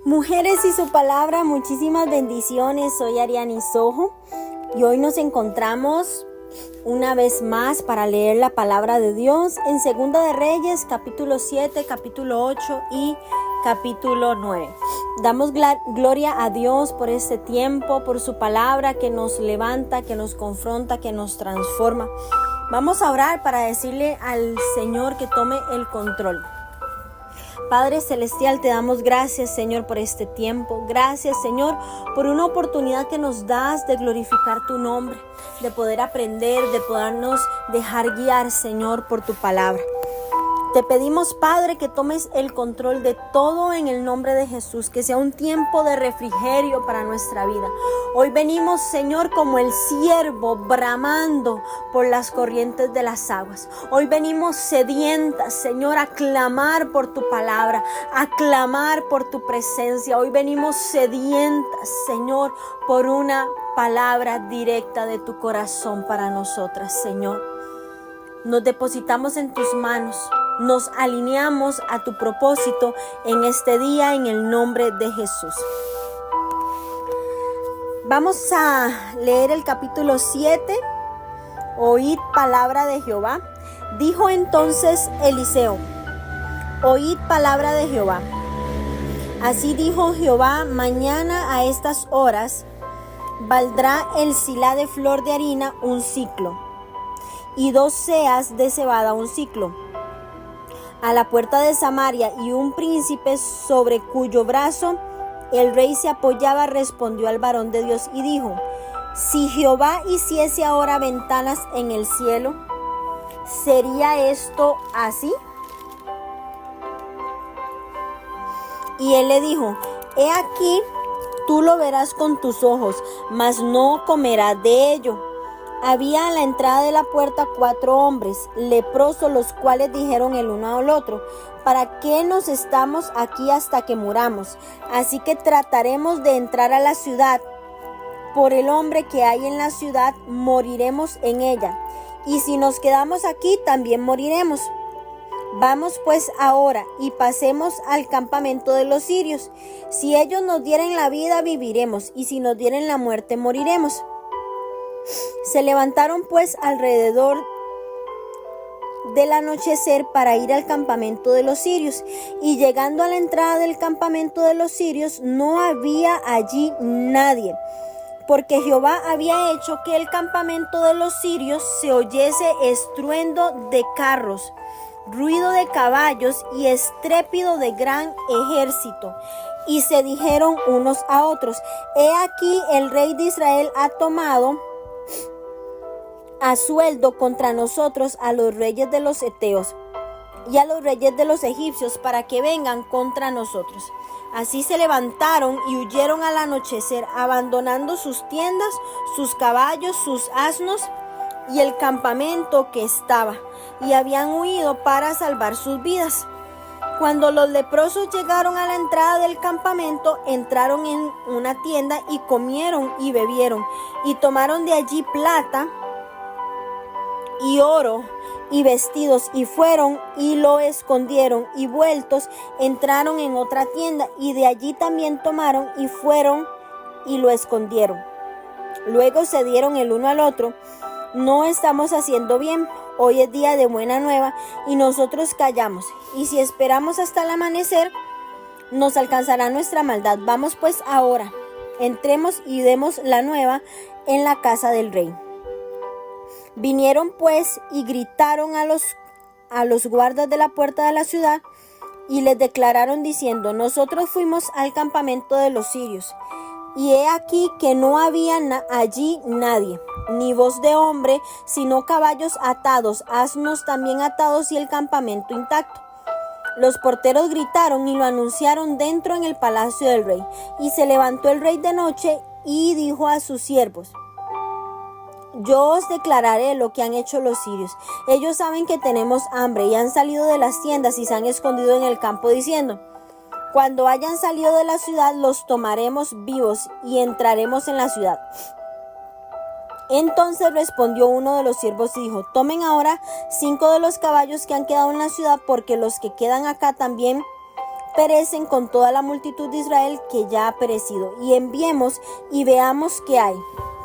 Mujeres y su palabra, muchísimas bendiciones. Soy Ariani Sojo y hoy nos encontramos una vez más para leer la palabra de Dios en Segunda de Reyes, capítulo 7, capítulo 8 y capítulo 9. Damos gloria a Dios por este tiempo, por su palabra que nos levanta, que nos confronta, que nos transforma. Vamos a orar para decirle al Señor que tome el control. Padre Celestial, te damos gracias, Señor, por este tiempo. Gracias, Señor, por una oportunidad que nos das de glorificar tu nombre, de poder aprender, de podernos dejar guiar, Señor, por tu palabra. Te pedimos, Padre, que tomes el control de todo en el nombre de Jesús, que sea un tiempo de refrigerio para nuestra vida. Hoy venimos, Señor, como el ciervo bramando por las corrientes de las aguas. Hoy venimos sedientas, Señor, a clamar por tu palabra, a clamar por tu presencia. Hoy venimos sedientas, Señor, por una palabra directa de tu corazón para nosotras, Señor. Nos depositamos en tus manos. Nos alineamos a tu propósito en este día en el nombre de Jesús. Vamos a leer el capítulo 7. Oíd palabra de Jehová. Dijo entonces Eliseo: oíd palabra de Jehová. Así dijo Jehová: mañana a estas horas valdrá el silá de flor de harina un siclo, y 2 seas de cebada un siclo. A la puerta de Samaria, y un príncipe sobre cuyo brazo el rey se apoyaba respondió al varón de Dios y dijo: si Jehová hiciese ahora ventanas en el cielo, ¿sería esto así? Y él le dijo: he aquí, tú lo verás con tus ojos, mas no comerás de ello. Había a la entrada de la puerta 4 hombres leprosos, los cuales dijeron el uno al otro: ¿para qué nos estamos aquí hasta que muramos? Así que trataremos de entrar a la ciudad. Por el hombre que hay en la ciudad, moriremos en ella. Y si nos quedamos aquí, también moriremos. Vamos pues ahora y pasemos al campamento de los sirios. Si ellos nos dieren la vida, viviremos, y si nos dieren la muerte, moriremos. Se levantaron pues alrededor del anochecer para ir al campamento de los sirios, y llegando a la entrada del campamento de los sirios no había allí nadie, porque Jehová había hecho que el campamento de los sirios se oyese estruendo de carros, ruido de caballos y estrépito de gran ejército. Y se dijeron unos a otros: he aquí, el rey de Israel ha tomado a sueldo contra nosotros a los reyes de los heteos y a los reyes de los egipcios para que vengan contra nosotros. Así se levantaron y huyeron al anochecer, abandonando sus tiendas, sus caballos, sus asnos y el campamento que estaba, y habían huido para salvar sus vidas. Cuando los leprosos llegaron a la entrada del campamento, entraron en una tienda y comieron y bebieron, y tomaron de allí plata y oro y vestidos, y fueron y lo escondieron, y vueltos entraron en otra tienda, y de allí también tomaron y fueron y lo escondieron. Luego se dieron el uno al otro: no estamos haciendo bien, hoy es día de buena nueva, y nosotros callamos, y si esperamos hasta el amanecer, nos alcanzará nuestra maldad. Vamos pues ahora, entremos y demos la nueva en la casa del rey. Vinieron pues y gritaron a los guardas de la puerta de la ciudad, y les declararon diciendo: nosotros fuimos al campamento de los sirios, y he aquí que no había allí nadie, ni voz de hombre, sino caballos atados, asnos también atados, y el campamento intacto. Los porteros gritaron y lo anunciaron dentro en el palacio del rey. Y se levantó el rey de noche y dijo a sus siervos: yo os declararé lo que han hecho los sirios. Ellos saben que tenemos hambre y han salido de las tiendas y se han escondido en el campo, diciendo: cuando hayan salido de la ciudad, los tomaremos vivos y entraremos en la ciudad. Entonces respondió uno de los siervos y dijo: tomen ahora 5 de los caballos que han quedado en la ciudad, porque los que quedan acá también perecen con toda la multitud de Israel que ya ha perecido. Y enviemos y veamos qué hay.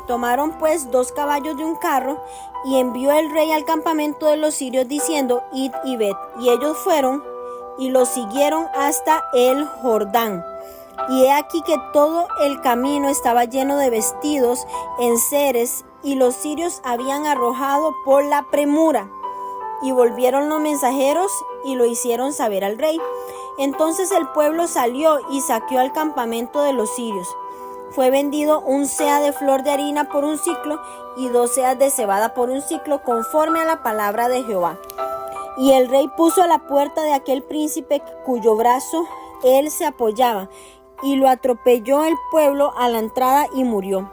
Tomaron pues 2 caballos de un carro, y envió el rey al campamento de los sirios diciendo: id y ved. Y ellos fueron y los siguieron hasta el Jordán. Y he aquí que todo el camino estaba lleno de vestidos enseres, y los sirios habían arrojado por la premura. Y volvieron los mensajeros y lo hicieron saber al rey. Entonces el pueblo salió y saqueó al campamento de los sirios. Fue vendido 1 seah de flor de harina por 1 siclo y 2 seas de cebada por 1 siclo, conforme a la palabra de Jehová. Y el rey puso a la puerta de aquel príncipe cuyo brazo él se apoyaba, y lo atropelló el pueblo a la entrada y murió,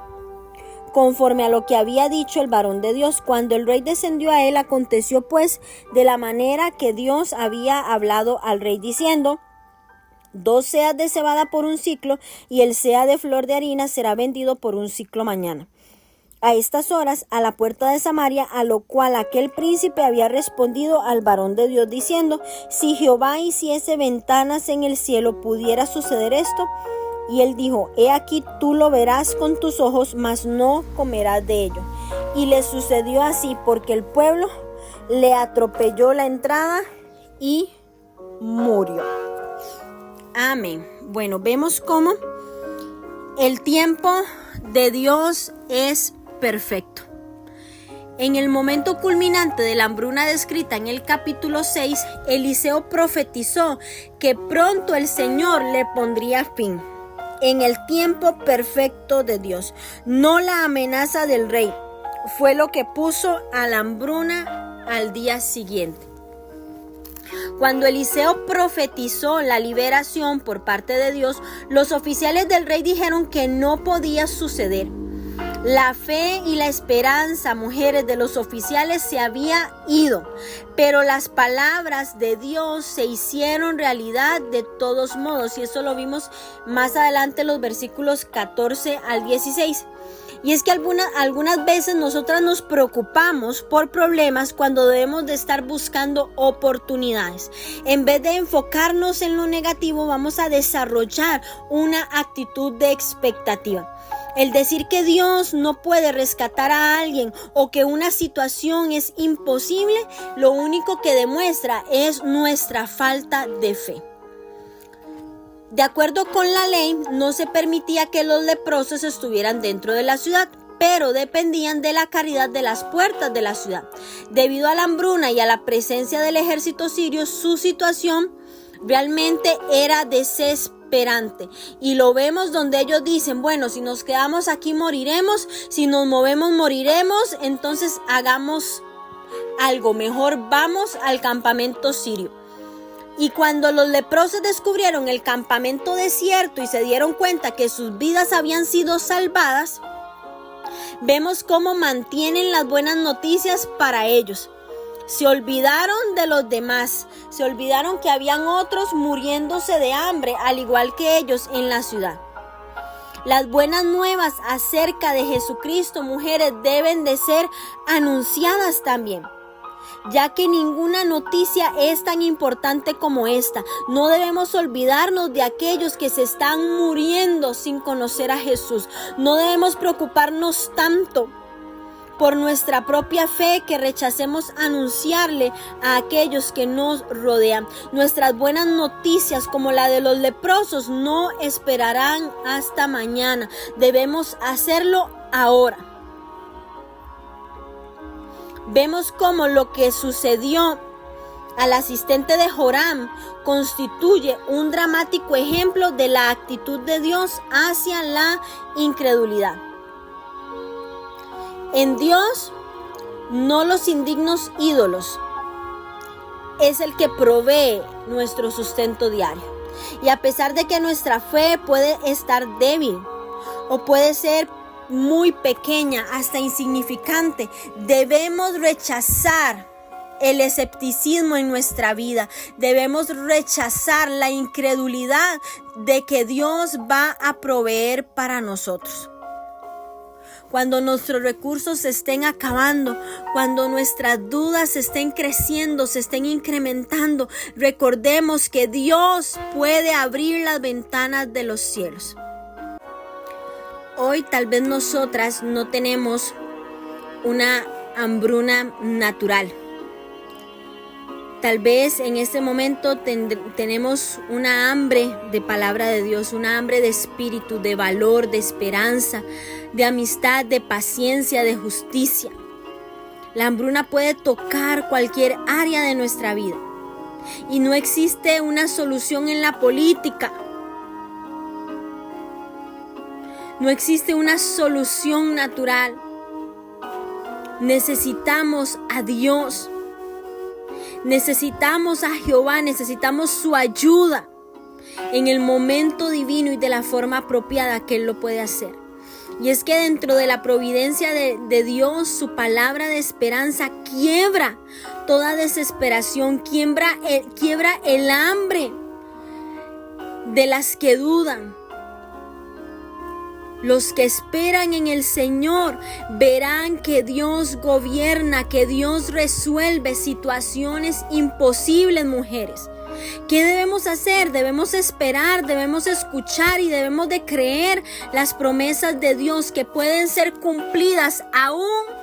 conforme a lo que había dicho el varón de Dios. Cuando el rey descendió a él, aconteció pues de la manera que Dios había hablado al rey, diciendo: 2 seas de cebada por 1 siclo, y el seah de flor de harina será vendido por 1 siclo mañana. A estas horas, a la puerta de Samaria, a lo cual aquel príncipe había respondido al varón de Dios, diciendo: si Jehová hiciese ventanas en el cielo, ¿pudiera suceder esto? Y él dijo: he aquí tú lo verás con tus ojos, mas no comerás de ello. Y le sucedió así, porque el pueblo le atropelló la entrada y murió. Amén. Bueno, vemos cómo el tiempo de Dios es perfecto. En el momento culminante de la hambruna descrita en el capítulo 6, Eliseo profetizó que pronto el Señor le pondría fin. En el tiempo perfecto de Dios, no la amenaza del rey, fue lo que puso a la hambruna al día siguiente. Cuando Eliseo profetizó la liberación por parte de Dios, los oficiales del rey dijeron que no podía suceder. La fe y la esperanza, mujeres, de los oficiales se había ido, pero las palabras de Dios se hicieron realidad de todos modos, y eso lo vimos más adelante en los versículos 14 al 16. Y es que algunas veces nosotras nos preocupamos por problemas cuando debemos de estar buscando oportunidades. En vez de enfocarnos en lo negativo, vamos a desarrollar una actitud de expectativa. El decir que Dios no puede rescatar a alguien o que una situación es imposible, lo único que demuestra es nuestra falta de fe. De acuerdo con la ley, no se permitía que los leprosos estuvieran dentro de la ciudad, pero dependían de la caridad de las puertas de la ciudad. Debido a la hambruna y a la presencia del ejército sirio, su situación realmente era desesperante. Y lo vemos donde ellos dicen: bueno, si nos quedamos aquí moriremos, si nos movemos moriremos, entonces hagamos algo mejor, vamos al campamento sirio. Y cuando los leprosos descubrieron el campamento desierto y se dieron cuenta que sus vidas habían sido salvadas, vemos cómo mantienen las buenas noticias para ellos. Se olvidaron de los demás, se olvidaron que habían otros muriéndose de hambre, al igual que ellos en la ciudad. Las buenas nuevas acerca de Jesucristo, mujeres, deben de ser anunciadas también, ya que ninguna noticia es tan importante como esta. No debemos olvidarnos de aquellos que se están muriendo sin conocer a Jesús. No debemos preocuparnos tanto por nuestra propia fe que rechacemos anunciarle a aquellos que nos rodean. Nuestras buenas noticias, como la de los leprosos, no esperarán hasta mañana. Debemos hacerlo ahora. Vemos cómo lo que sucedió al asistente de Joram constituye un dramático ejemplo de la actitud de Dios hacia la incredulidad. En Dios, no los indignos ídolos, es el que provee nuestro sustento diario. Y a pesar de que nuestra fe puede estar débil o puede ser muy pequeña, hasta insignificante, debemos rechazar el escepticismo en nuestra vida. Debemos rechazar la incredulidad de que Dios va a proveer para nosotros. cuando nuestros recursos se estén acabando, cuando nuestras dudas estén creciendo, se estén incrementando, recordemos que Dios puede abrir las ventanas de los cielos. Hoy tal vez nosotras no tenemos una hambruna natural. Tal vez en este momento tenemos una hambre de palabra de Dios, una hambre de espíritu, de valor, de esperanza, de amistad, de paciencia, de justicia. La hambruna puede tocar cualquier área de nuestra vida y no existe una solución en la política. No existe una solución natural. Necesitamos a Dios. Necesitamos a Jehová, necesitamos su ayuda en el momento divino y de la forma apropiada que Él lo puede hacer. Y es que dentro de la providencia de Dios, su palabra de esperanza quiebra toda desesperación, quiebra el hambre de las que dudan. Los que esperan en el Señor verán que Dios gobierna, que Dios resuelve situaciones imposibles, mujeres. ¿Qué debemos hacer? Debemos esperar, debemos escuchar y debemos de creer las promesas de Dios que pueden ser cumplidas aún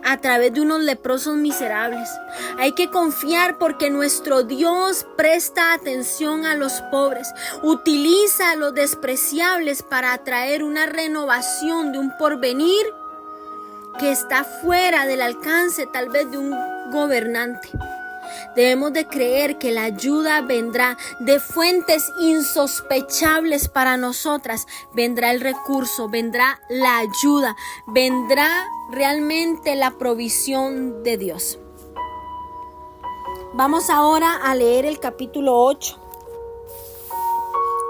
a través de unos leprosos miserables. Hay que confiar porque nuestro Dios presta atención a los pobres, utiliza a los despreciables para atraer una renovación de un porvenir que está fuera del alcance tal vez de un gobernante. Debemos de creer que la ayuda vendrá de fuentes insospechables para nosotras. Vendrá el recurso, vendrá la ayuda, vendrá realmente la provisión de Dios. Vamos ahora a leer el capítulo 8,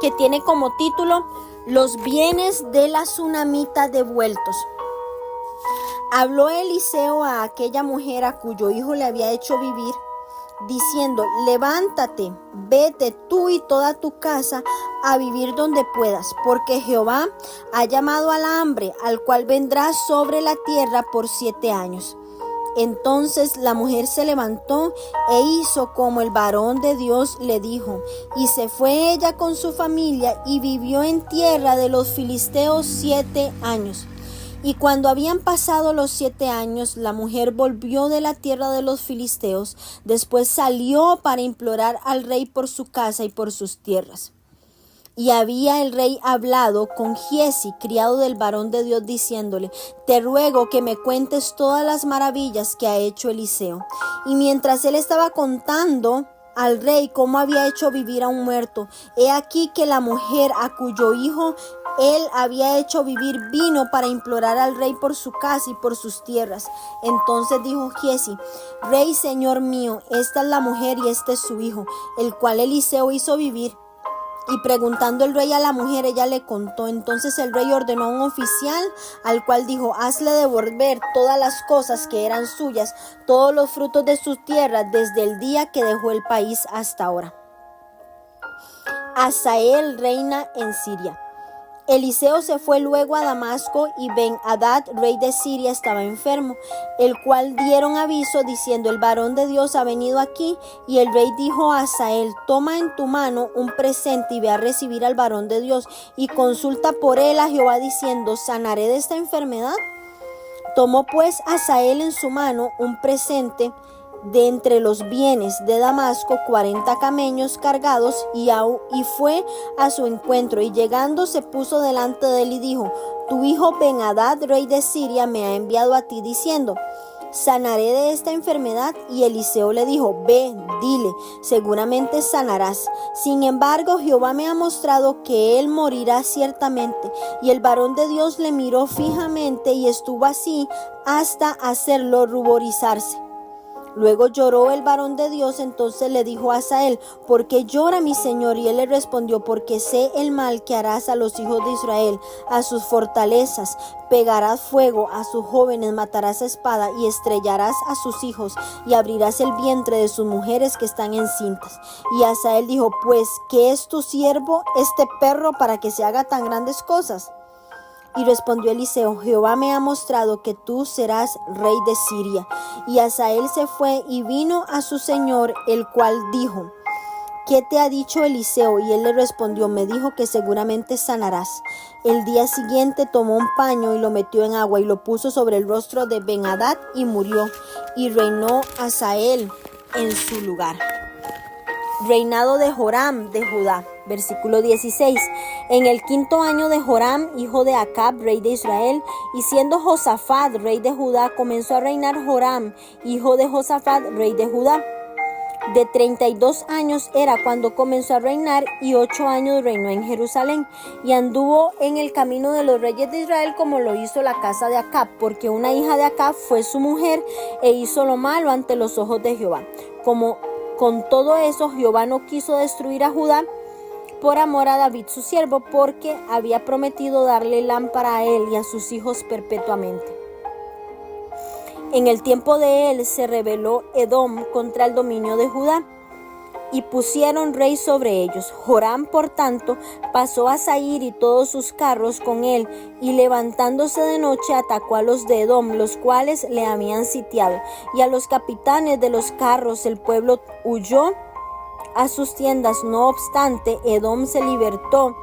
que tiene como título Los bienes de la Sunamita devueltos. Habló Eliseo a aquella mujer a cuyo hijo le había hecho vivir, diciendo: levántate, vete tú y toda tu casa a vivir donde puedas, porque Jehová ha llamado al hambre, al cual vendrá sobre la tierra por 7 años. Entonces la mujer se levantó e hizo como el varón de Dios le dijo, y se fue ella con su familia y vivió en tierra de los filisteos 7 años. Y cuando habían pasado los 7 años, la mujer volvió de la tierra de los filisteos. Después salió para implorar al rey por su casa y por sus tierras. Y había el rey hablado con Giezi, criado del varón de Dios, diciéndole: te ruego que me cuentes todas las maravillas que ha hecho Eliseo. Y mientras él estaba contando al rey cómo había hecho vivir a un muerto, he aquí que la mujer a cuyo hijo él había hecho vivir vino para implorar al rey por su casa y por sus tierras. Entonces dijo Giezi: rey, señor mío, esta es la mujer y este es su hijo, el cual Eliseo hizo vivir. Y preguntando el rey a la mujer, ella le contó. Entonces el rey ordenó a un oficial, al cual dijo: hazle devolver todas las cosas que eran suyas, todos los frutos de sus tierras, desde el día que dejó el país hasta ahora. Hazael reina en Siria. Eliseo se fue luego a Damasco, y Ben-Hadad, rey de Siria, estaba enfermo, el cual dieron aviso diciendo: el varón de Dios ha venido aquí. Y el rey dijo a Hazael: toma en tu mano un presente y ve a recibir al varón de Dios, y consulta por él a Jehová diciendo: ¿sanaré de esta enfermedad? Tomó pues Hazael en su mano un presente de entre los bienes de Damasco, 40 camellos cargados, y fue a su encuentro, y llegando se puso delante de él y dijo: tu hijo Ben-Hadad, rey de Siria, me ha enviado a ti diciendo: sanaré de esta enfermedad. Y Eliseo le dijo: ve, dile, seguramente sanarás. Sin embargo, Jehová me ha mostrado que él morirá ciertamente. Y el varón de Dios le miró fijamente y estuvo así hasta hacerlo ruborizarse. Luego lloró el varón de Dios. Entonces le dijo a Hazael: ¿por qué llora mi señor? Y él le respondió: porque sé el mal que harás a los hijos de Israel, a sus fortalezas. Pegarás fuego a sus jóvenes, matarás a espada y estrellarás a sus hijos, y abrirás el vientre de sus mujeres que están encintas. Y Hazael dijo: pues, ¿qué es tu siervo este perro para que se haga tan grandes cosas? Y respondió Eliseo: Jehová me ha mostrado que tú serás rey de Siria. Y Hazael se fue y vino a su señor, el cual dijo: ¿Qué te ha dicho Eliseo? Y él le respondió: me dijo que seguramente sanarás. El día siguiente tomó un paño y lo metió en agua y lo puso sobre el rostro de Ben-Hadad y murió. Y reinó Hazael en su lugar. Reinado de Joram de Judá. Versículo 16. En el 5.º año de Joram, hijo de Acab, rey de Israel, y siendo Josafat, rey de Judá, comenzó a reinar Joram, hijo de Josafat, rey de Judá. De 32 años era cuando comenzó a reinar, y 8 años reinó en Jerusalén. Y anduvo en el camino de los reyes de Israel, como lo hizo la casa de Acab, porque una hija de Acab fue su mujer, e hizo lo malo ante los ojos de Jehová. Como con todo eso, Jehová no quiso destruir a Judá por amor a David su siervo, porque había prometido darle lámpara a él y a sus hijos perpetuamente. En el tiempo de él se rebeló Edom contra el dominio de Judá, y pusieron rey sobre ellos. Joram, por tanto, pasó a Zair y todos sus carros con él, y levantándose de noche atacó a los de Edom, los cuales le habían sitiado, y a los capitanes de los carros. El pueblo huyó a sus tiendas. No obstante, Edom se libertó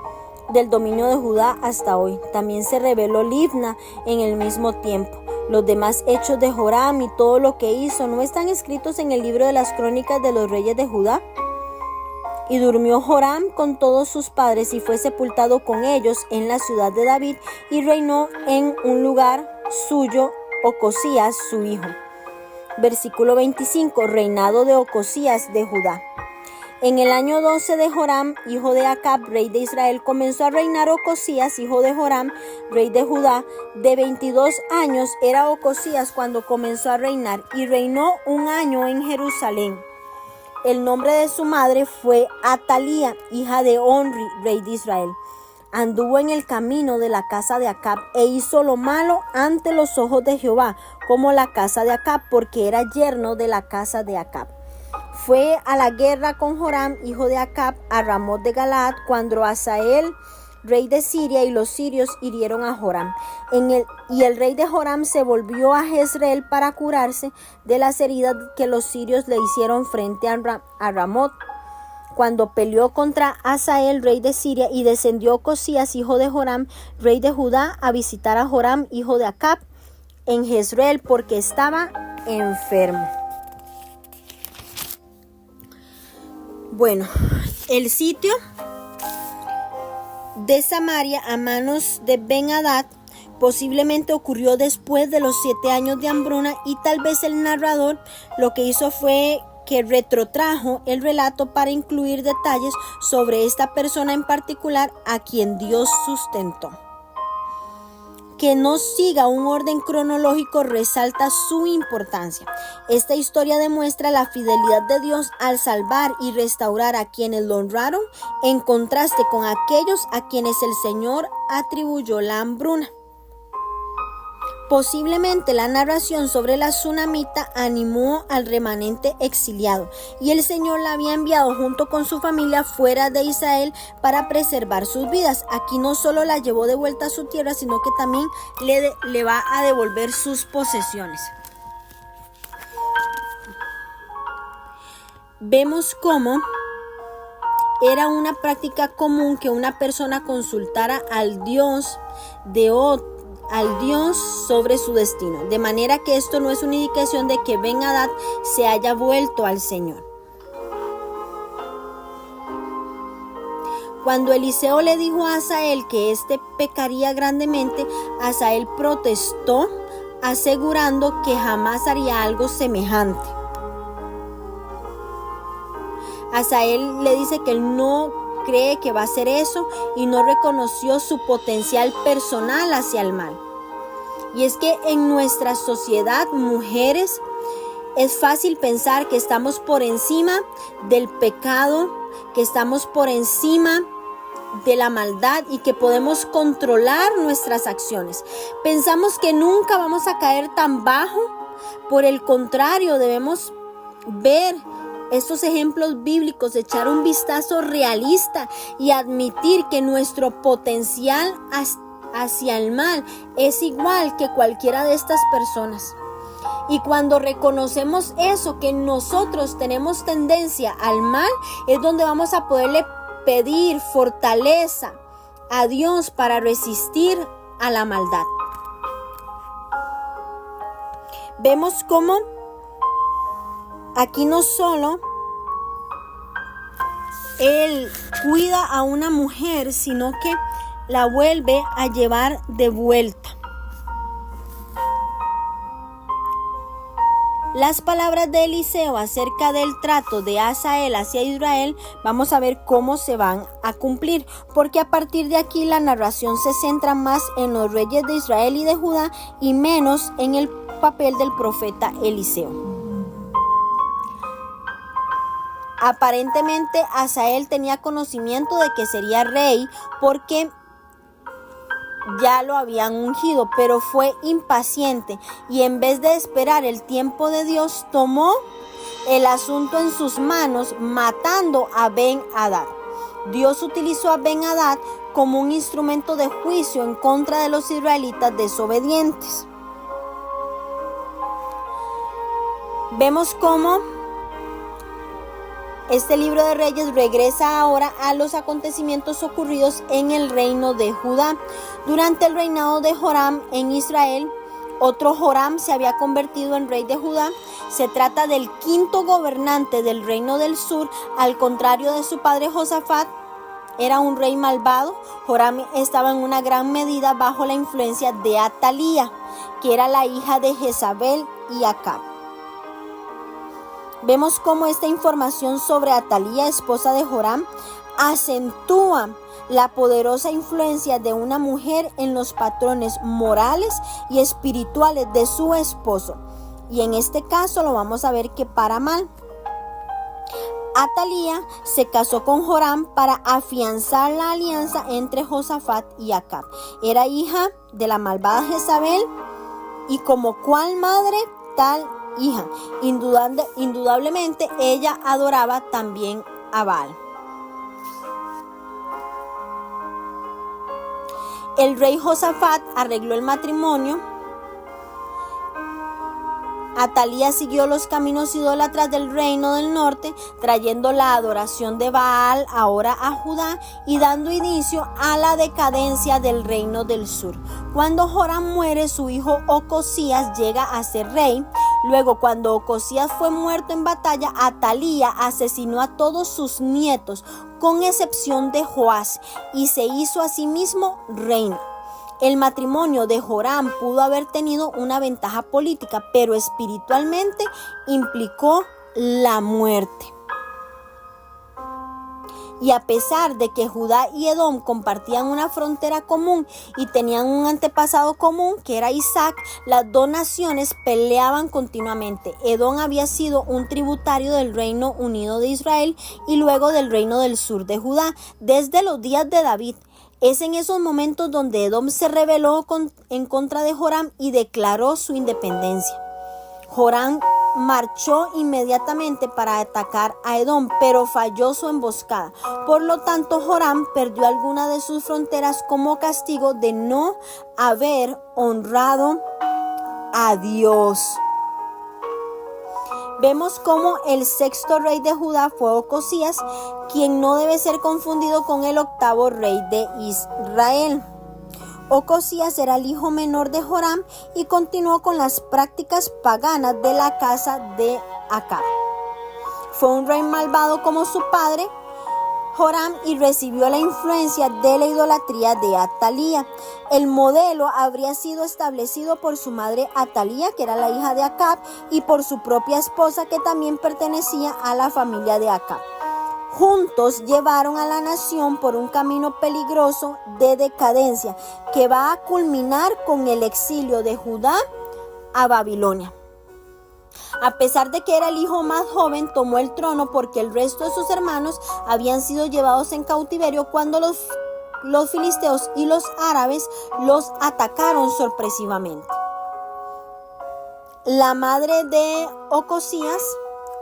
del dominio de Judá hasta hoy. También se rebeló Libna en el mismo tiempo. Los demás hechos de Joram y todo lo que hizo, ¿no están escritos en el libro de las crónicas de los reyes de Judá? Y durmió Joram con todos sus padres y fue sepultado con ellos en la ciudad de David, y reinó en un lugar suyo Ocosías su hijo. Versículo 25. Reinado de Ocosías de Judá. En el año 12 de Joram, hijo de Acab, rey de Israel, comenzó a reinar Ocosías, hijo de Joram, rey de Judá. De 22 años era Ocosías cuando comenzó a reinar, y reinó 1 año en Jerusalén. El nombre de su madre fue Atalía, hija de Onri, rey de Israel. Anduvo en el camino de la casa de Acab, e hizo lo malo ante los ojos de Jehová, como la casa de Acab, porque era yerno de la casa de Acab. Fue a la guerra con Joram, hijo de Acab, a Ramot de Galaad, cuando Hazael, rey de Siria, y los sirios hirieron a Joram. Y el rey de Joram se volvió a Jezreel para curarse de las heridas que los sirios le hicieron frente a Ramot, cuando peleó contra Hazael, rey de Siria, y descendió Ocosías, hijo de Joram, rey de Judá, a visitar a Joram, hijo de Acab, en Jezreel, porque estaba enfermo. Bueno, el sitio de Samaria a manos de Ben-Hadad posiblemente ocurrió después de los 7 años de hambruna, y tal vez el narrador lo que hizo fue que retrotrajo el relato para incluir detalles sobre esta persona en particular a quien Dios sustentó. Que no siga un orden cronológico resalta su importancia. Esta historia demuestra la fidelidad de Dios al salvar y restaurar a quienes lo honraron, en contraste con aquellos a quienes el Señor atribuyó la hambruna. Posiblemente la narración sobre la tsunamita animó al remanente exiliado, y el Señor la había enviado junto con su familia fuera de Israel para preservar sus vidas. Aquí no solo la llevó de vuelta a su tierra, sino que también le va a devolver sus posesiones. Vemos cómo era una práctica común que una persona consultara al Dios sobre su destino, de manera que esto no es una indicación de que Ben-Hadad se haya vuelto al Señor. Cuando Eliseo le dijo a Hazael que éste pecaría grandemente, Hazael protestó, asegurando que jamás haría algo semejante. Hazael le dice que él no cree que va a hacer eso, y no reconoció su potencial personal hacia el mal. Y es que en nuestra sociedad, mujeres, es fácil pensar que estamos por encima del pecado, que estamos por encima de la maldad y que podemos controlar nuestras acciones. Pensamos que nunca vamos a caer tan bajo. Por el contrario, debemos ver estos ejemplos bíblicos, echar un vistazo realista y admitir que nuestro potencial hacia el mal es igual que cualquiera de estas personas. Y cuando reconocemos eso, que nosotros tenemos tendencia al mal, es donde vamos a poderle pedir fortaleza a Dios para resistir a la maldad. Vemos cómo aquí no solo Él cuida a una mujer, sino que la vuelve a llevar de vuelta. Las palabras de Eliseo acerca del trato de Hazael hacia Israel, vamos a ver cómo se van a cumplir, porque a partir de aquí la narración se centra más en los reyes de Israel y de Judá y menos en el papel del profeta Eliseo. Aparentemente Hazael tenía conocimiento de que sería rey porque ya lo habían ungido, pero fue impaciente y en vez de esperar el tiempo de Dios, tomó el asunto en sus manos, matando a Ben-Hadad. Dios utilizó a Ben-Hadad como un instrumento de juicio en contra de los israelitas desobedientes. Vemos cómo este libro de Reyes regresa ahora a los acontecimientos ocurridos en el reino de Judá. Durante el reinado de Joram en Israel, otro Joram se había convertido en rey de Judá. Se trata del quinto gobernante del reino del sur, al contrario de su padre Josafat. Era un rey malvado. Joram estaba en una gran medida bajo la influencia de Atalía, que era la hija de Jezabel y Acab. Vemos cómo esta información sobre Atalía, esposa de Joram, acentúa la poderosa influencia de una mujer en los patrones morales y espirituales de su esposo. Y en este caso lo vamos a ver que para mal. Atalía se casó con Joram para afianzar la alianza entre Josafat y Acab. Era hija de la malvada Jezabel y como cual madre, tal hija. Indudablemente ella adoraba también a Baal. El rey Josafat arregló el matrimonio. Atalía siguió los caminos idólatras del reino del norte, trayendo la adoración de Baal ahora a Judá y dando inicio a la decadencia del reino del sur. Cuando Joram muere, su hijo Ocosías llega a ser rey. Luego, cuando Ocosías fue muerto en batalla, Atalía asesinó a todos sus nietos, con excepción de Joás, y se hizo a sí mismo reina. El matrimonio de Joram pudo haber tenido una ventaja política, pero espiritualmente implicó la muerte. Y a pesar de que Judá y Edom compartían una frontera común y tenían un antepasado común, que era Isaac, las dos naciones peleaban continuamente. Edom había sido un tributario del Reino Unido de Israel y luego del reino del sur de Judá, desde los días de David. Es en esos momentos donde Edom se rebeló en contra de Joram y declaró su independencia. Joram marchó inmediatamente para atacar a Edom, pero falló su emboscada. Por lo tanto, Joram perdió alguna de sus fronteras como castigo de no haber honrado a Dios. Vemos cómo el sexto rey de Judá fue Ocosías, quien no debe ser confundido con el octavo rey de Israel. Ocosías era el hijo menor de Joram y continuó con las prácticas paganas de la casa de Acab. Fue un rey malvado como su padre Joram y recibió la influencia de la idolatría de Atalía. El modelo habría sido establecido por su madre Atalía, que era la hija de Acab, y por su propia esposa, que también pertenecía a la familia de Acab. Juntos llevaron a la nación por un camino peligroso de decadencia que va a culminar con el exilio de Judá a Babilonia. A pesar de que era el hijo más joven, tomó el trono porque el resto de sus hermanos habían sido llevados en cautiverio cuando los filisteos y los árabes los atacaron sorpresivamente. La madre de Ocosías,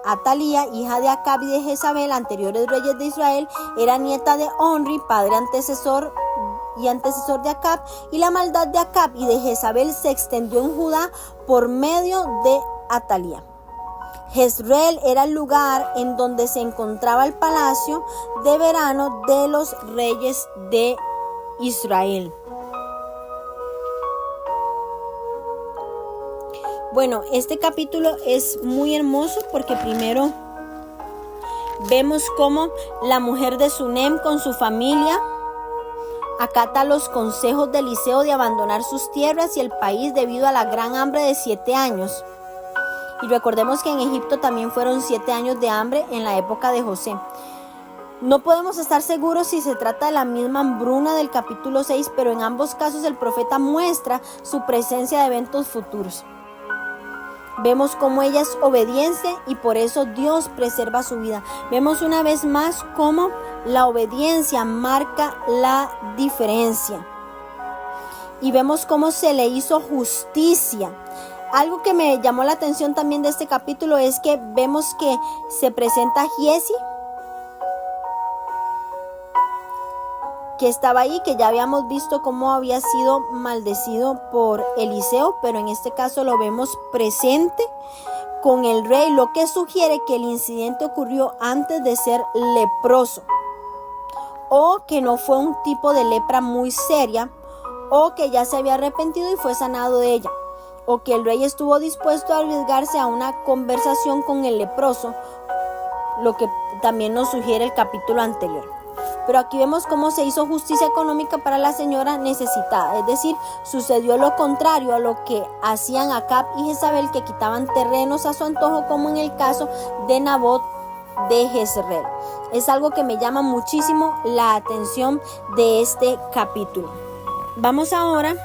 Atalía, hija de Acab y de Jezabel, anteriores reyes de Israel, era nieta de Onri, padre antecesor y antecesor de Acab, y la maldad de Acab y de Jezabel se extendió en Judá por medio de Atalía. Jezreel era el lugar en donde se encontraba el palacio de verano de los reyes de Israel. Bueno, este capítulo es muy hermoso porque primero vemos cómo la mujer de Sunem con su familia acata los consejos de Eliseo de abandonar sus tierras y el país debido a la gran hambre de 7 años. Y recordemos que en Egipto también fueron 7 años de hambre en la época de José. No podemos estar seguros si se trata de la misma hambruna del capítulo 6, pero en ambos casos el profeta muestra su presencia de eventos futuros. Vemos cómo ella es obediente y por eso Dios preserva su vida. Vemos una vez más cómo la obediencia marca la diferencia. Y vemos cómo se le hizo justicia. Algo que me llamó la atención también de este capítulo es que vemos que se presenta Giezi, que estaba ahí, que ya habíamos visto cómo había sido maldecido por Eliseo, pero en este caso lo vemos presente con el rey, lo que sugiere que el incidente ocurrió antes de ser leproso, o que no fue un tipo de lepra muy seria, o que ya se había arrepentido y fue sanado de ella, o que el rey estuvo dispuesto a arriesgarse a una conversación con el leproso, lo que también nos sugiere el capítulo anterior. Pero aquí vemos cómo se hizo justicia económica para la señora necesitada, es decir, sucedió lo contrario a lo que hacían Acab y Jezabel, que quitaban terrenos a su antojo, como en el caso de Nabot de Jezreel. Es algo que me llama muchísimo la atención de este capítulo. Vamos ahora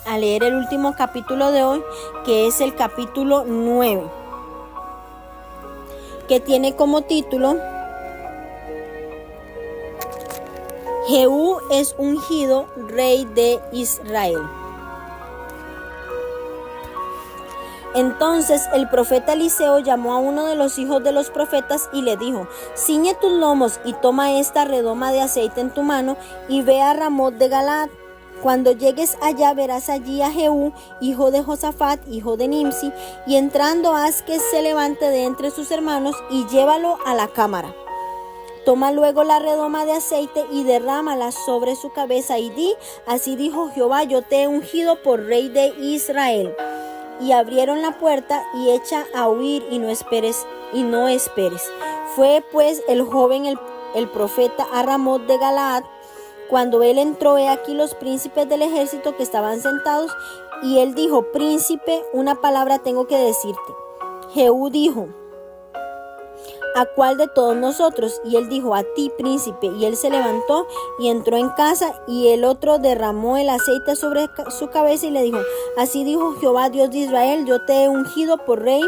a leer el último capítulo de hoy, que es el capítulo 9, que tiene como título Jehú es ungido rey de Israel. Entonces el profeta Eliseo llamó a uno de los hijos de los profetas y le dijo: ciñe tus lomos y toma esta redoma de aceite en tu mano y ve a Ramot de Galaad. Cuando llegues allá verás allí a Jehú, hijo de Josafat, hijo de Nimsi, y entrando haz que se levante de entre sus hermanos y llévalo a la cámara. Toma luego la redoma de aceite y derrámala sobre su cabeza y di: así dijo Jehová, yo te he ungido por rey de Israel. Y abrieron la puerta y echa a huir y no esperes. Fue pues el joven el profeta a Ramot de Galaad. Cuando él entró, he aquí los príncipes del ejército que estaban sentados, y él dijo: príncipe, una palabra tengo que decirte. Jehú dijo: ¿a cuál de todos nosotros? Y él dijo: a ti, príncipe. Y él se levantó y entró en casa, y el otro derramó el aceite sobre su cabeza y le dijo: así dijo Jehová, Dios de Israel, yo te he ungido por rey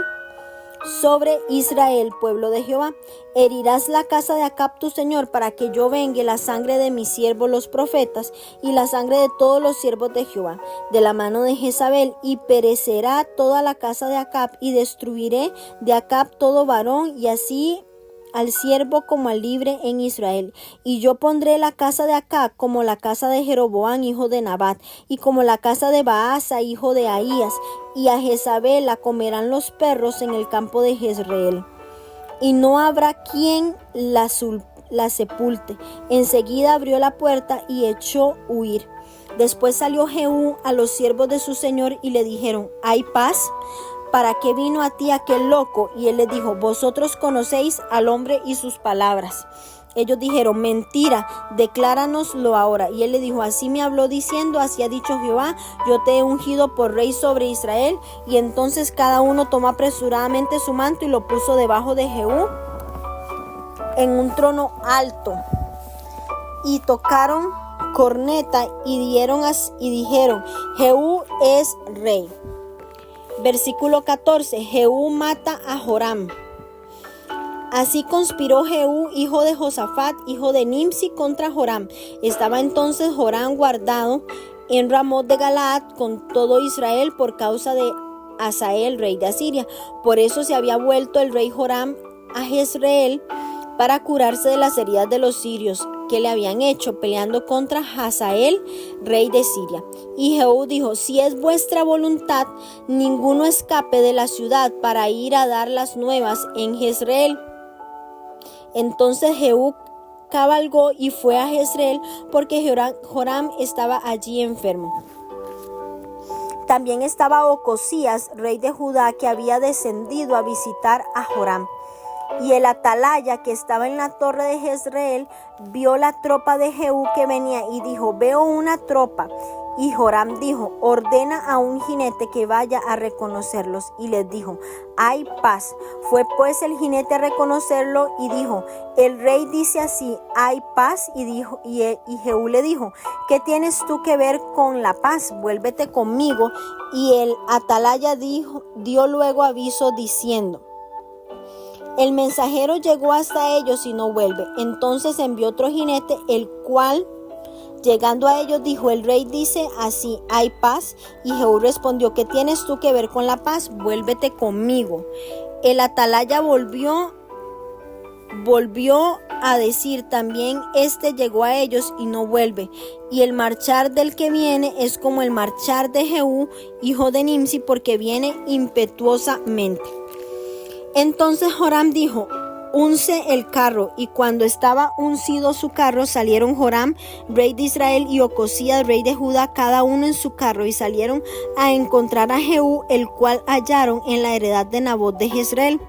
sobre Israel, pueblo de Jehová. Herirás la casa de Acab tu señor, para que yo vengue la sangre de mis siervos los profetas y la sangre de todos los siervos de Jehová de la mano de Jezabel, y perecerá toda la casa de Acab, y destruiré de Acab todo varón, y así al siervo como al libre en Israel. Y yo pondré la casa de Acab como la casa de Jeroboam, hijo de Nabat, y como la casa de Baasa, hijo de Ahías, y a Jezabel la comerán los perros en el campo de Jezreel, y no habrá quien la sepulte. Enseguida abrió la puerta y echó huir. Después salió Jehú a los siervos de su señor y le dijeron: ¿hay paz? ¿Para qué vino a ti aquel loco? Y él les dijo: vosotros conocéis al hombre y sus palabras. Ellos dijeron: mentira, decláranoslo ahora. Y él le dijo: así me habló diciendo: así ha dicho Jehová, yo te he ungido por rey sobre Israel. Y entonces cada uno tomó apresuradamente su manto y lo puso debajo de Jehú en un trono alto. Y tocaron corneta y dijeron: Jehú es rey. Versículo 14. Jehú mata a Joram. Así conspiró Jehú, hijo de Josafat, hijo de Nimsi, contra Joram. Estaba entonces Joram guardado en Ramot de Galaad con todo Israel por causa de Hazael, rey de Asiria. Por eso se había vuelto el rey Joram a Jezreel para curarse de las heridas de los sirios que le habían hecho, peleando contra Hazael, rey de Siria. Y Jehú dijo: si es vuestra voluntad, ninguno escape de la ciudad para ir a dar las nuevas en Jezreel. Entonces Jehú cabalgó y fue a Jezreel, porque Joram estaba allí enfermo. También estaba Ocosías, rey de Judá, que había descendido a visitar a Joram. Y el atalaya que estaba en la torre de Jezreel vio la tropa de Jehú que venía y dijo: veo una tropa. Y Joram dijo: ordena a un jinete que vaya a reconocerlos. Y les dijo: hay paz. Fue pues el jinete a reconocerlo y dijo: el rey dice así: hay paz. Y Jehú le dijo: ¿qué tienes tú que ver con la paz? Vuélvete conmigo. Y el atalaya dio luego aviso diciendo: el mensajero llegó hasta ellos y no vuelve. Entonces envió otro jinete, el cual, llegando a ellos, dijo: el rey dice así: hay paz. Y Jehú respondió: ¿qué tienes tú que ver con la paz? Vuélvete conmigo. El atalaya volvió a decir también: este llegó a ellos y no vuelve. Y el marchar del que viene es como el marchar de Jehú, hijo de Nimsi, porque viene impetuosamente. Entonces Joram dijo: unce el carro. Y cuando estaba uncido su carro, salieron Joram, rey de Israel, y Ocosías, rey de Judá, cada uno en su carro, y salieron a encontrar a Jehú, el cual hallaron en la heredad de Nabot de Jezreel.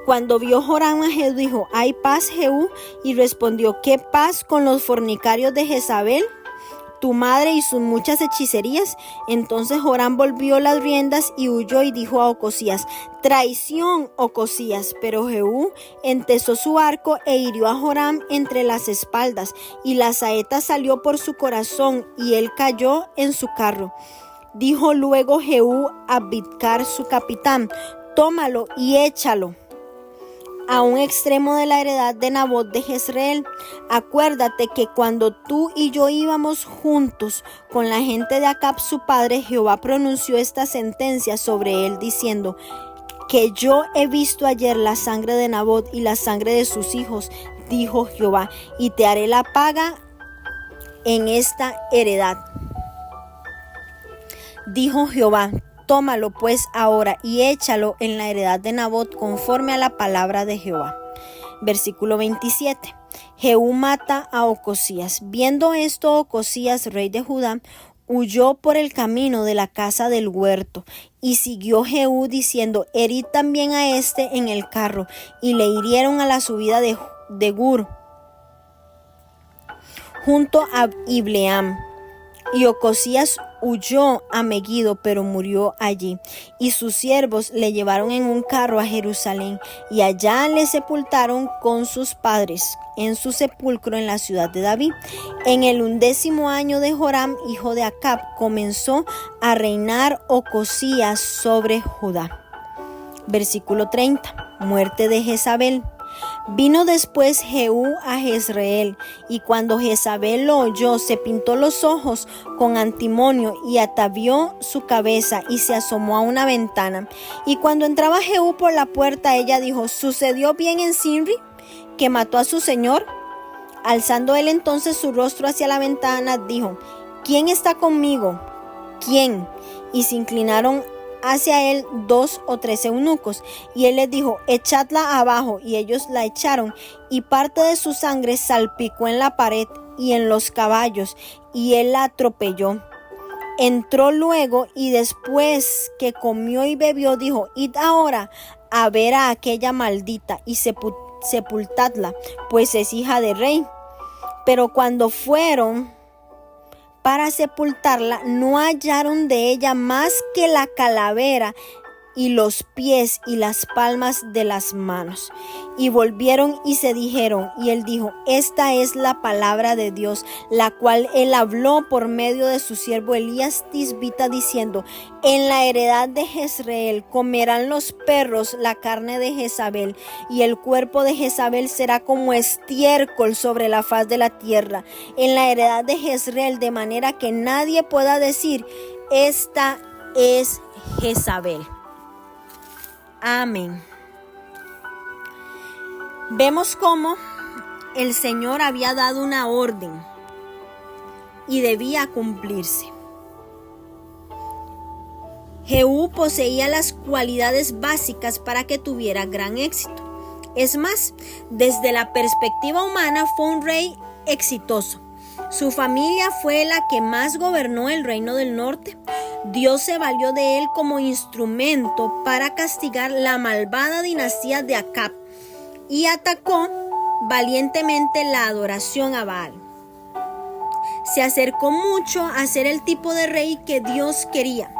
Cuando vio Joram a Jehú, dijo: ¿hay paz, Jehú? Y respondió: ¿qué paz con los fornicarios de Jezabel, tu madre, y sus muchas hechicerías? Entonces Joram volvió las riendas y huyó y dijo a Ocosías: traición, Ocosías. Pero Jehú entesó su arco e hirió a Joram entre las espaldas, y la saeta salió por su corazón, y él cayó en su carro. Dijo luego Jehú a Bidkar, su capitán: tómalo y échalo a un extremo de la heredad de Nabot de Jezreel. Acuérdate que cuando tú y yo íbamos juntos con la gente de Acab su padre, Jehová pronunció esta sentencia sobre él, diciendo: que yo he visto ayer la sangre de Nabot y la sangre de sus hijos, dijo Jehová, y te haré la paga en esta heredad. Dijo Jehová: tómalo pues ahora y échalo en la heredad de Nabot, conforme a la palabra de Jehová. Versículo 27. Jehú mata a Ocosías. Viendo esto, Ocosías, rey de Judá, huyó por el camino de la casa del huerto, y siguió Jehú diciendo: herid también a este en el carro. Y le hirieron a la subida de Gur, junto a Ibleam. Y Ocosías huyó a Megiddo, pero murió allí. Y sus siervos le llevaron en un carro a Jerusalén, y allá le sepultaron con sus padres, en su sepulcro en la ciudad de David. En el 11º año de Joram, hijo de Acab, comenzó a reinar Ocosías sobre Judá. Versículo 30. Muerte de Jezabel. Vino después Jehú a Jezreel, y cuando Jezabel lo oyó, se pintó los ojos con antimonio y atavió su cabeza y se asomó a una ventana. Y cuando entraba Jehú por la puerta, ella dijo: ¿sucedió bien en Sinri, que mató a su señor? Alzando él entonces su rostro hacia la ventana, dijo: ¿quién está conmigo? ¿Quién? Y se inclinaron hacia él 2 o 3 eunucos, y él les dijo: echadla abajo. Y ellos la echaron, y parte de su sangre salpicó en la pared y en los caballos, y él la atropelló. Entró luego, y después que comió y bebió, dijo: id ahora a ver a aquella maldita y sepultadla, pues es hija de rey. Pero cuando fueron para sepultarla, no hallaron de ella más que la calavera y los pies y las palmas de las manos. Y volvieron y se dijeron, y él dijo: esta es la palabra de Dios, la cual él habló por medio de su siervo Elías Tisbita, diciendo: en la heredad de Jezreel comerán los perros la carne de Jezabel, y el cuerpo de Jezabel será como estiércol sobre la faz de la tierra, en la heredad de Jezreel, de manera que nadie pueda decir: esta es Jezabel. Amén. Vemos cómo el Señor había dado una orden y debía cumplirse. Jehú poseía las cualidades básicas para que tuviera gran éxito. Es más, desde la perspectiva humana fue un rey exitoso. Su familia fue la que más gobernó el reino del norte. Dios se valió de él como instrumento para castigar la malvada dinastía de Acab y atacó valientemente la adoración a Baal. Se acercó mucho a ser el tipo de rey que Dios quería,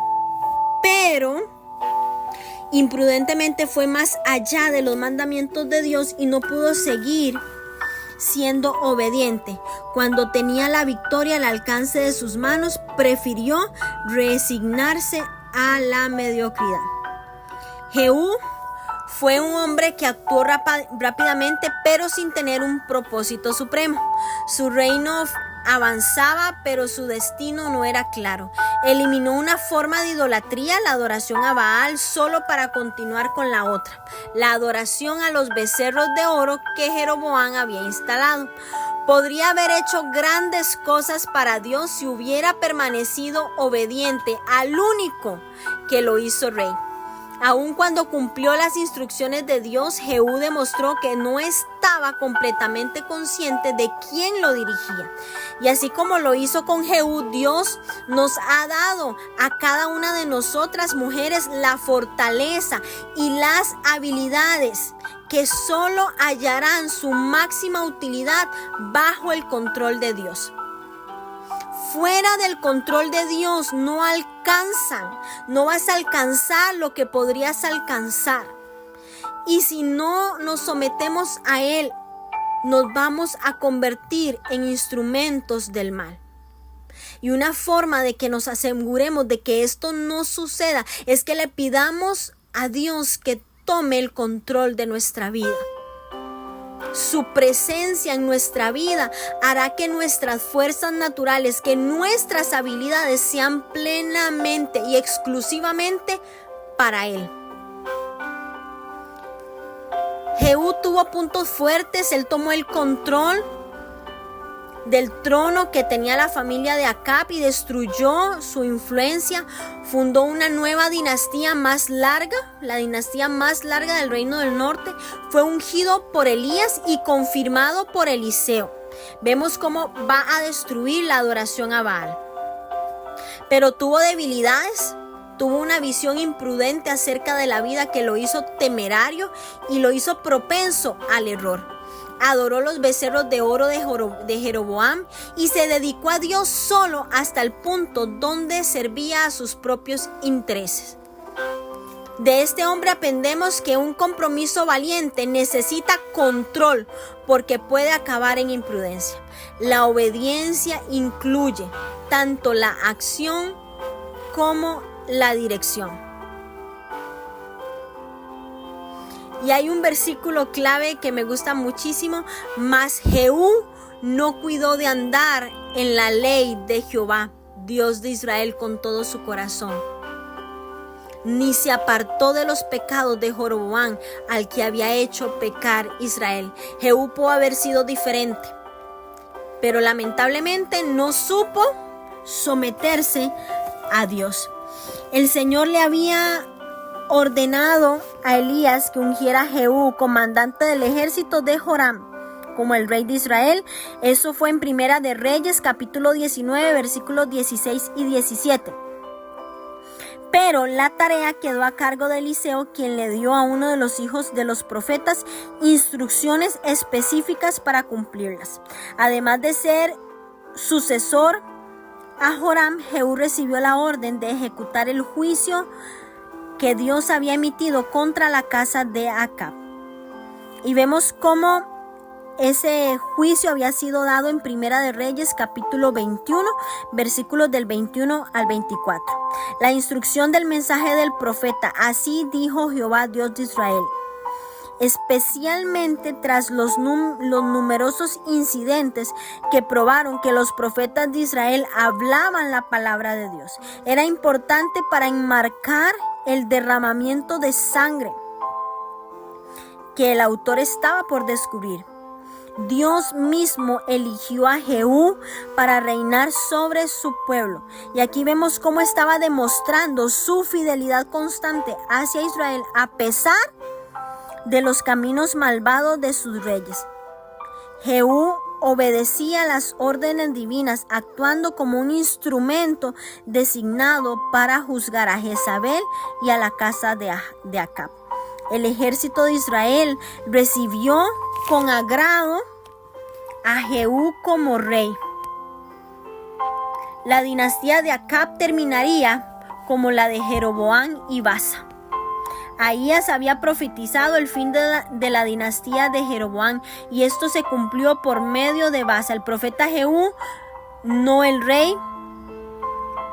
pero imprudentemente fue más allá de los mandamientos de Dios y no pudo seguir siendo obediente. Cuando tenía la victoria al alcance de sus manos, prefirió resignarse a la mediocridad. Jehú fue un hombre que actuó rápidamente, pero sin tener un propósito supremo. Su reino avanzaba, pero su destino no era claro. Eliminó una forma de idolatría, la adoración a Baal, solo para continuar con la otra, la adoración a los becerros de oro que Jeroboam había instalado. Podría haber hecho grandes cosas para Dios si hubiera permanecido obediente al único que lo hizo rey. Aun cuando cumplió las instrucciones de Dios, Jehú demostró que no estaba completamente consciente de quién lo dirigía. Y así como lo hizo con Jehú, Dios nos ha dado a cada una de nosotras mujeres la fortaleza y las habilidades que solo hallarán su máxima utilidad bajo el control de Dios. Fuera del control de Dios no vas a alcanzar lo que podrías alcanzar. Y si no nos sometemos a Él, nos vamos a convertir en instrumentos del mal. Y una forma de que nos aseguremos de que esto no suceda es que le pidamos a Dios que tome el control de nuestra vida. Su presencia en nuestra vida hará que nuestras fuerzas naturales, que nuestras habilidades sean plenamente y exclusivamente para Él. Jehú tuvo puntos fuertes. Él tomó el control del trono que tenía la familia de Acab y destruyó su influencia. Fundó una nueva dinastía más larga, la dinastía más larga del reino del norte. Fue ungido por Elías y confirmado por Eliseo. Vemos cómo va a destruir la adoración a Baal. Pero tuvo debilidades. Tuvo una visión imprudente acerca de la vida que lo hizo temerario y lo hizo propenso al error. Adoró los becerros de oro de Jeroboam y se dedicó a Dios solo hasta el punto donde servía a sus propios intereses. De este hombre aprendemos que un compromiso valiente necesita control porque puede acabar en imprudencia. La obediencia incluye tanto la acción como la dirección. Y hay un versículo clave que me gusta muchísimo. Mas Jehú no cuidó de andar en la ley de Jehová, Dios de Israel, con todo su corazón, ni se apartó de los pecados de Jeroboam, al que había hecho pecar Israel. Jehú pudo haber sido diferente, pero lamentablemente no supo someterse a Dios. El Señor le había ordenado a Elías que ungiera a Jehú, comandante del ejército de Joram, como el rey de Israel. Eso fue en Primera de Reyes, capítulo 19, versículos 16 y 17. Pero la tarea quedó a cargo de Eliseo, quien le dio a uno de los hijos de los profetas instrucciones específicas para cumplirlas. Además de ser sucesor a Joram, Jehú recibió la orden de ejecutar el juicio que Dios había emitido contra la casa de Acab. Y vemos cómo ese juicio había sido dado en Primera de Reyes, capítulo 21, versículos del 21 al 24. La instrucción del mensaje del profeta: así dijo Jehová, Dios de Israel. Especialmente tras los numerosos incidentes que probaron que los profetas de Israel hablaban la palabra de Dios. Era importante para enmarcar el derramamiento de sangre que el autor estaba por descubrir. Dios mismo eligió a Jehú para reinar sobre su pueblo. Y aquí vemos cómo estaba demostrando su fidelidad constante hacia Israel a pesar de los caminos malvados de sus reyes. Jehú obedecía las órdenes divinas, actuando como un instrumento designado para juzgar a Jezabel y a la casa de Acab. El ejército de Israel recibió con agrado a Jehú como rey. La dinastía de Acab terminaría como la de Jeroboam y Baasa. Ahías había profetizado el fin de la dinastía de Jeroboam, y esto se cumplió por medio de Baasa, el profeta Jehú, no el rey.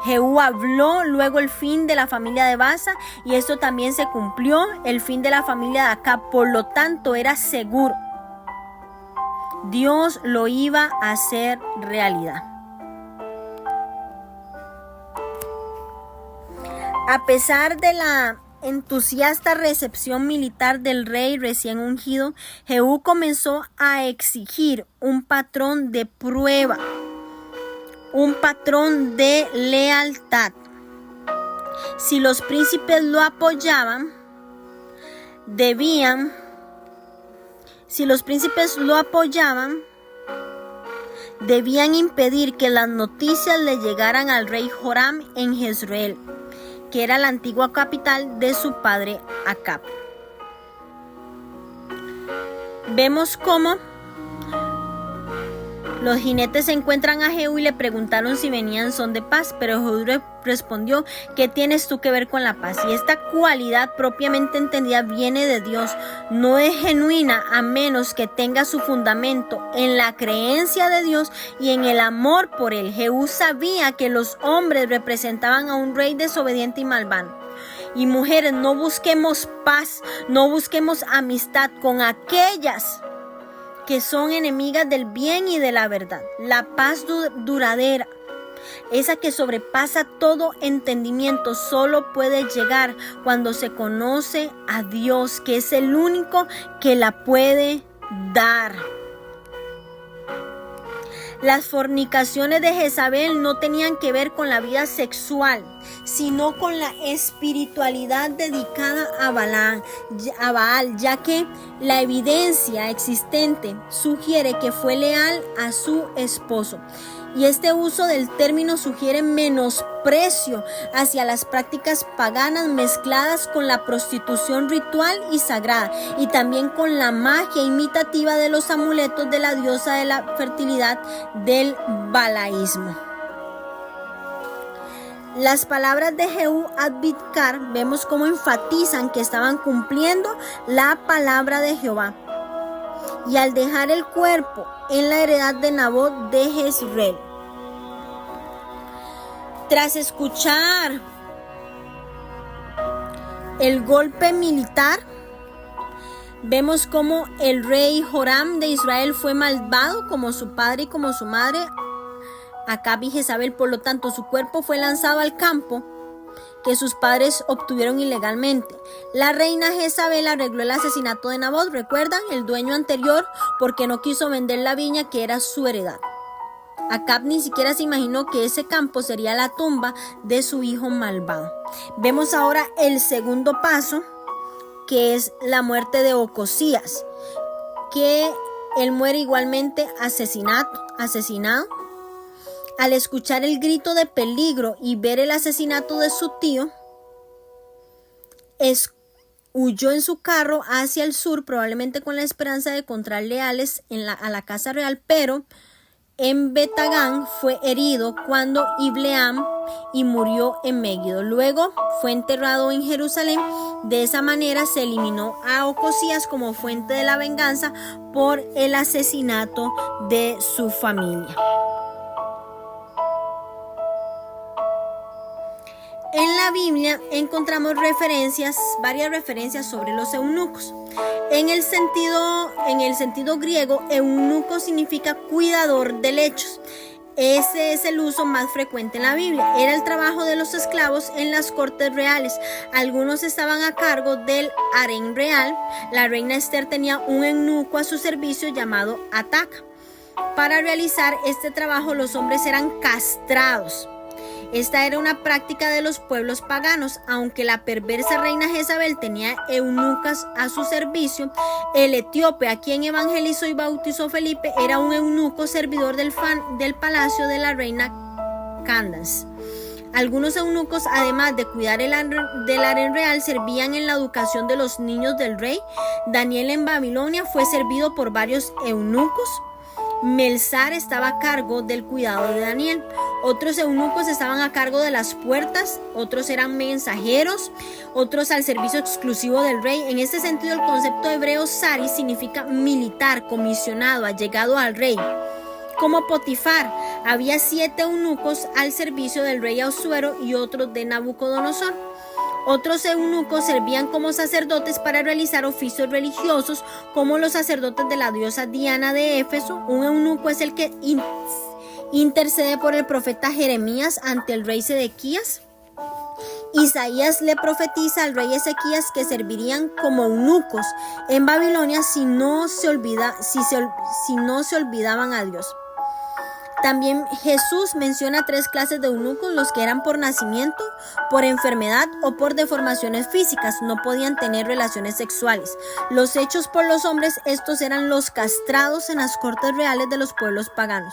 Jehú habló luego el fin de la familia de Baasa, y esto también se cumplió, el fin de la familia de Acab. Por lo tanto, era seguro. Dios lo iba a hacer realidad. A pesar de la entusiasta recepción militar del rey recién ungido, Jehú comenzó a exigir un patrón de prueba, un patrón de lealtad. Si los príncipes lo apoyaban, debían impedir que las noticias le llegaran al rey Joram en Jezreel, que era la antigua capital de su padre Acab. Vemos cómo los jinetes se encuentran a Jehú y le preguntaron si venían en son de paz, pero Jehú respondió: ¿qué tienes tú que ver con la paz? Y esta cualidad propiamente entendida viene de Dios, no es genuina a menos que tenga su fundamento en la creencia de Dios y en el amor por él. Jehú sabía que los hombres representaban a un rey desobediente y malvado. Y mujeres, no busquemos paz, no busquemos amistad con aquellas que son enemigas del bien y de la verdad. La paz duradera, esa que sobrepasa todo entendimiento, solo puede llegar cuando se conoce a Dios, que es el único que la puede dar. Las fornicaciones de Jezabel no tenían que ver con la vida sexual, sino con la espiritualidad dedicada a Baal, ya que la evidencia existente sugiere que fue leal a su esposo. Y este uso del término sugiere menosprecio hacia las prácticas paganas mezcladas con la prostitución ritual y sagrada, y también con la magia imitativa de los amuletos de la diosa de la fertilidad del balaísmo. Las palabras de Jehú Adbidkar vemos cómo enfatizan que estaban cumpliendo la palabra de Jehová. Y al dejar el cuerpo en la heredad de Nabot de Jezreel, tras escuchar el golpe militar, vemos cómo el rey Joram de Israel fue malvado como su padre y como su madre Acab y Jezabel. Por lo tanto, su cuerpo fue lanzado al campo que sus padres obtuvieron ilegalmente. La reina Jezabel arregló el asesinato de Nabot, recuerdan, el dueño anterior, porque no quiso vender la viña que era su heredad. Acab ni siquiera se imaginó que ese campo sería la tumba de su hijo malvado. Vemos ahora el segundo paso, que es la muerte de Ocosías, que él muere igualmente asesinado. Al escuchar el grito de peligro y ver el asesinato de su tío, huyó en su carro hacia el sur, probablemente con la esperanza de encontrar leales a la casa real, pero en Betagán fue herido cuando Ibleam y murió en Megiddo. Luego fue enterrado en Jerusalén. De esa manera se eliminó a Ocosías como fuente de la venganza por el asesinato de su familia. En la Biblia encontramos varias referencias sobre los eunucos. En el sentido griego, eunuco significa cuidador de lechos. Ese es el uso más frecuente en la Biblia. Era el trabajo de los esclavos en las cortes reales. Algunos estaban a cargo del harén real. La reina Esther tenía un eunuco a su servicio llamado Ataca. Para realizar este trabajo, los hombres eran castrados. Esta era una práctica de los pueblos paganos. Aunque la perversa reina Jezabel tenía eunucas a su servicio, el etíope a quien evangelizó y bautizó Felipe era un eunuco servidor del palacio de la reina Candace. Algunos eunucos, además de cuidar del harén real, servían en la educación de los niños del rey. Daniel en Babilonia fue servido por varios eunucos. Melzar estaba a cargo del cuidado de Daniel. Otros eunucos estaban a cargo de las puertas, otros eran mensajeros, otros al servicio exclusivo del rey. En este sentido, el concepto hebreo sari significa militar, comisionado, allegado al rey. Como Potifar, había 7 eunucos al servicio del rey Asuero y otros de Nabucodonosor. Otros eunucos servían como sacerdotes para realizar oficios religiosos, como los sacerdotes de la diosa Diana de Éfeso. Un eunuco es el que intercede por el profeta Jeremías ante el rey Sedequías. Isaías le profetiza al rey Ezequías que servirían como eunucos en Babilonia si no se olvidaban a Dios. También Jesús menciona 3 clases de eunucos: los que eran por nacimiento, por enfermedad o por deformaciones físicas. No podían tener relaciones sexuales. Los hechos por los hombres, estos eran los castrados en las cortes reales de los pueblos paganos.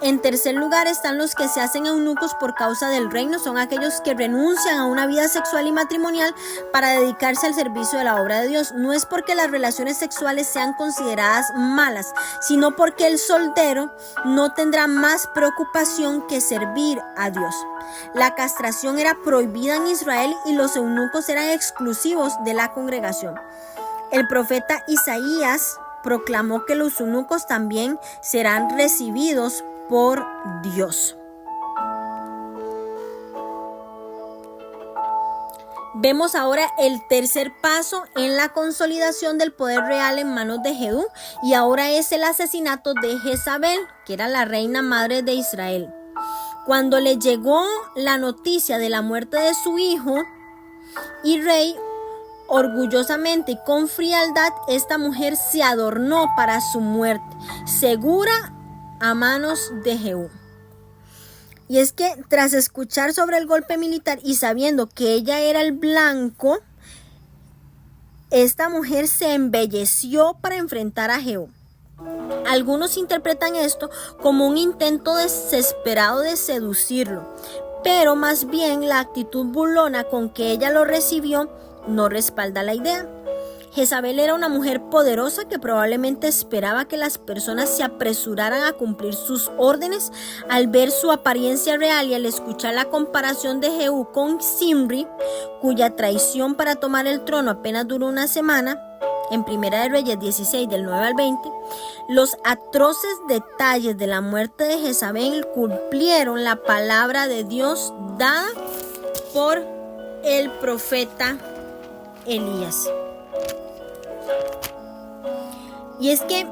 En tercer lugar están los que se hacen eunucos por causa del reino. Son aquellos que renuncian a una vida sexual y matrimonial para dedicarse al servicio de la obra de Dios. No es porque las relaciones sexuales sean consideradas malas, sino porque el soltero no tendrá más preocupación que servir a Dios. La castración era prohibida en Israel y los eunucos eran exclusivos de la congregación. El profeta Isaías proclamó que los eunucos también serán recibidos por Dios. Vemos ahora el tercer paso en la consolidación del poder real en manos de Jehú, y ahora es el asesinato de Jezabel, que era la reina madre de Israel. Cuando le llegó la noticia de la muerte de su hijo y rey, orgullosamente y con frialdad, esta mujer se adornó para su muerte, segura a manos de Jehú. Y es que tras escuchar sobre el golpe militar y sabiendo que ella era el blanco, esta mujer se embelleció para enfrentar a Jehú. Algunos interpretan esto como un intento desesperado de seducirlo, pero más bien la actitud burlona con que ella lo recibió no respalda la idea. Jezabel era una mujer poderosa que probablemente esperaba que las personas se apresuraran a cumplir sus órdenes. Al ver su apariencia real y al escuchar la comparación de Jehú con Zimri, cuya traición para tomar el trono apenas duró una semana, en Primera de Reyes 16, del 9 al 20, los atroces detalles de la muerte de Jezabel cumplieron la palabra de Dios dada por el profeta Elías. Y es que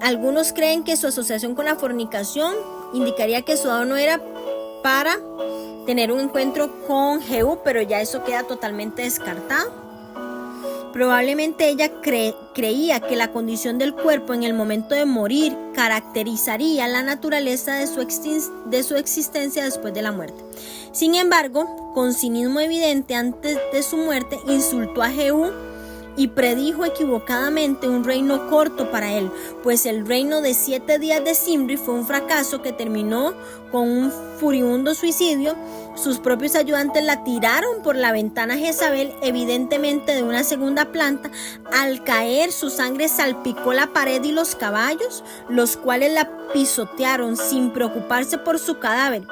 algunos creen que su asociación con la fornicación indicaría que su adorno era para tener un encuentro con Jehú, pero ya eso queda totalmente descartado. Probablemente ella creía que la condición del cuerpo en el momento de morir caracterizaría la naturaleza de su existencia después de la muerte. Sin embargo, con cinismo evidente antes de su muerte, insultó a Jehú y predijo equivocadamente un reino corto para él, pues el reino de 7 días de Zimri fue un fracaso que terminó con un furibundo suicidio. Sus propios ayudantes la tiraron por la ventana a Jezabel, evidentemente de una segunda planta. Al caer, su sangre salpicó la pared y los caballos, los cuales la pisotearon sin preocuparse por su cadáver.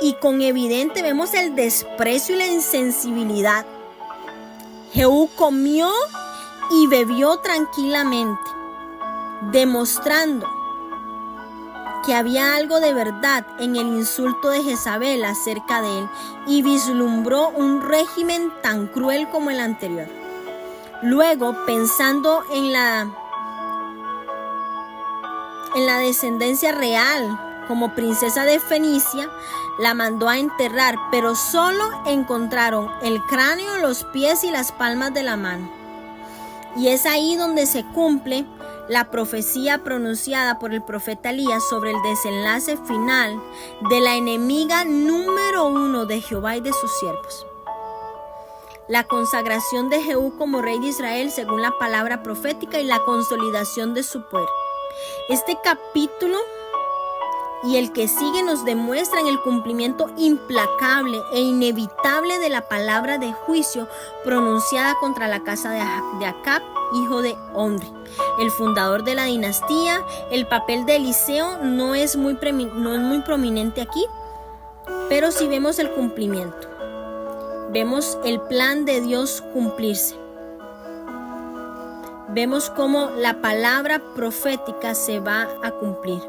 Y con evidente vemos el desprecio y la insensibilidad. Jehú comió y bebió tranquilamente, demostrando que había algo de verdad en el insulto de Jezabel acerca de él, y vislumbró un régimen tan cruel como el anterior. Luego, pensando en la descendencia real como princesa de Fenicia, la mandó a enterrar, pero solo encontraron el cráneo, los pies y las palmas de la mano. Y es ahí donde se cumple la profecía pronunciada por el profeta Elías sobre el desenlace final de la enemiga número 1 de Jehová y de sus siervos. La consagración de Jehú como rey de Israel según la palabra profética y la consolidación de su poder. Este capítulo y el que sigue nos demuestran el cumplimiento implacable e inevitable de la palabra de juicio pronunciada contra la casa de Acab, hijo de Omri, el fundador de la dinastía. El papel de Eliseo no es muy prominente aquí, pero sí vemos el cumplimiento. Vemos el plan de Dios cumplirse. Vemos cómo la palabra profética se va a cumplir.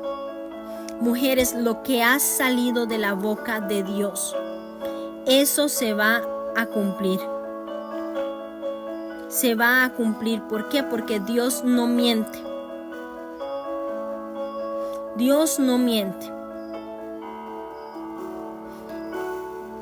Mujeres, lo que ha salido de la boca de Dios, eso se va a cumplir. Se va a cumplir. ¿Por qué? Porque Dios no miente. Dios no miente.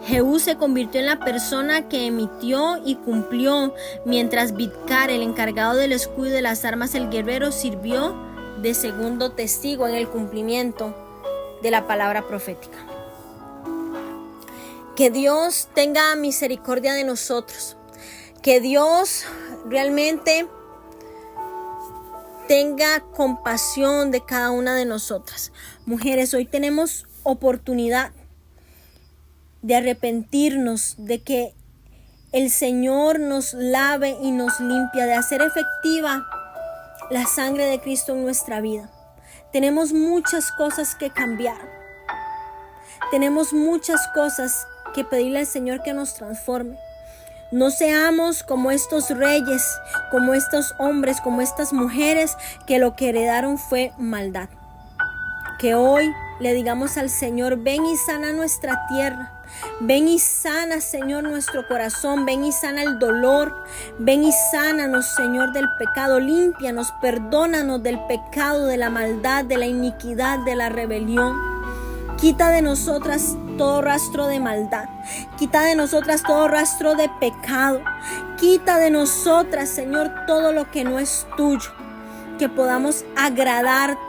Jehú se convirtió en la persona que emitió y cumplió, mientras Bidkar, el encargado del escudo y de las armas, el guerrero, sirvió de segundo testigo en el cumplimiento de la palabra profética. Que Dios tenga misericordia de nosotros. Que Dios realmente tenga compasión de cada una de nosotras. Mujeres, hoy tenemos oportunidad de arrepentirnos, de que el Señor nos lave y nos limpia, de hacer efectiva la sangre de Cristo en nuestra vida. Tenemos muchas cosas que cambiar. Tenemos muchas cosas que pedirle al Señor que nos transforme. No seamos como estos reyes, como estos hombres, como estas mujeres que lo que heredaron fue maldad. Que hoy le digamos al Señor: ven y sana nuestra tierra. Ven y sana, Señor, nuestro corazón. Ven y sana el dolor. Ven y sánanos, Señor, del pecado. Límpianos, perdónanos del pecado, de la maldad, de la iniquidad, de la rebelión. Quita de nosotras todo rastro de maldad. Quita de nosotras todo rastro de pecado. Quita de nosotras, Señor, todo lo que no es tuyo. Que podamos agradarte.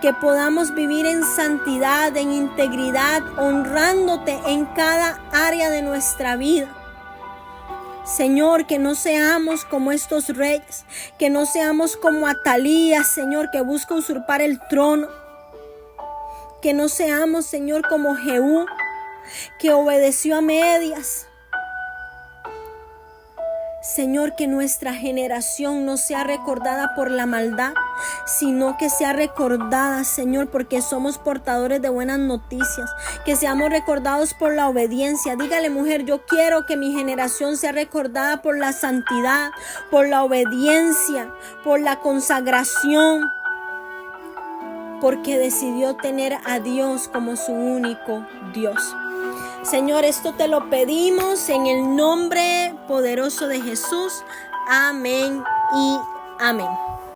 Que podamos vivir en santidad, en integridad, honrándote en cada área de nuestra vida. Señor, que no seamos como estos reyes, que no seamos como Atalía, Señor, que busca usurpar el trono. Que no seamos, Señor, como Jehú, que obedeció a medias. Señor, que nuestra generación no sea recordada por la maldad, sino que sea recordada, Señor, porque somos portadores de buenas noticias. Que seamos recordados por la obediencia. Dígale, mujer: yo quiero que mi generación sea recordada por la santidad, por la obediencia, por la consagración, porque decidió tener a Dios como su único Dios. Señor, esto te lo pedimos en el nombre poderoso de Jesús. Amén y amén.